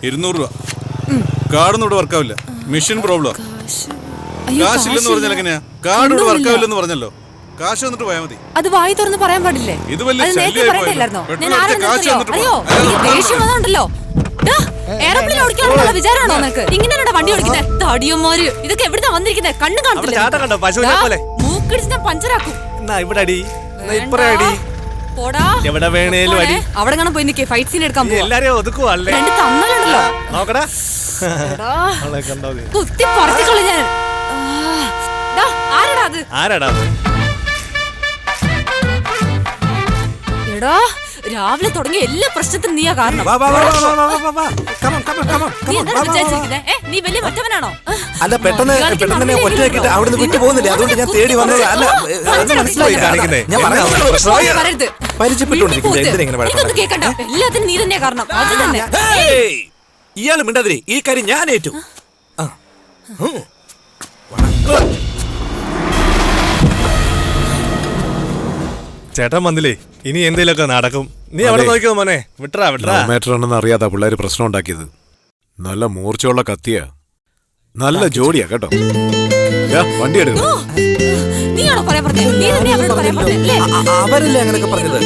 200 രൂപ. കാർഡൊന്നും ഇവിടെ വർക്കാവില്ല. Machine problem. കാശില്ലെന്ന് പറഞ്ഞാൽ എങ്ങനെയാ? കാർഡ് ഇവിടെ വർക്കാവില്ലെന്ന് പറഞ്ഞല്ലോ. കാശ് വന്നിട്ട് പോയാൽ മതി. അത് വായി തുറന്ന് പറയാൻ പാടില്ലേ? ഇത് വലിയ ശല്യമായിപ്പോയല്ലോ. എയർപ്ലെയിൻ ഓടിക്കാനുള്ള വിചാരമാണോ നിനക്ക്? ഇങ്ങനെയാണോ വണ്ടി ഓടിക്കുന്നത്? തടിയന്മാര് ഇതൊക്കെ എവിടുന്നാ വന്നിരിക്കുന്നത്? കണ്ണു കാണില്ല. മൂക്കടിച്ച് ഞാൻ പഞ്ചറാക്കും. അവിടെ കാണാൻ പോയി നിൽക്കേ. ഫൈറ്റ് സീൻ എടുക്കാൻ തന്നാലുണ്ടല്ലോ കുത്തി പറത്തിക്കൊള്ളു ഞാൻ. ആരാടാ അത്? എടാ, രാവിലെ തുടങ്ങിയ എല്ലാ പ്രശ്നത്തിനും നീയാ കാരണം. നീ വലിയ മറ്റവനാണോ? അല്ല, പെട്ടെന്ന് ഒറ്റയാക്കിട്ട് അവിടെ നിന്ന് വിട്ടു പോകുന്നില്ല. അതുകൊണ്ട് ഞാൻ തേടി വന്നത്. അല്ല, എല്ലാത്തിനും നീ തന്നെയാ കാരണം. അത് തന്നെ. ഇയാള് മിണ്ടാതിരി. ഈ കാര്യം ഞാൻ ഏറ്റു. ചേട്ടൻ വന്നില്ലേ? ഇനി എന്തേലൊക്കെ നടക്കും. നീ അവിടെ നോക്കിയോ മോനെ. വിട്രാണെന്ന് അറിയാത്ത പിള്ളേര് പ്രശ്നം ഉണ്ടാക്കിയത്. നല്ല മൂർച്ചയുള്ള കത്തിയാ. നല്ല ജോഡിയാ കേട്ടോ. വണ്ടി എടുക്കും. നീയാണോ പറയാൻ പറഞ്ഞത്? നീ തന്നെ അവരോട് പറയാൻ പറഞ്ഞല്ലേ? അവരല്ലേ അങ്ങനെയൊക്കെ പറഞ്ഞത്?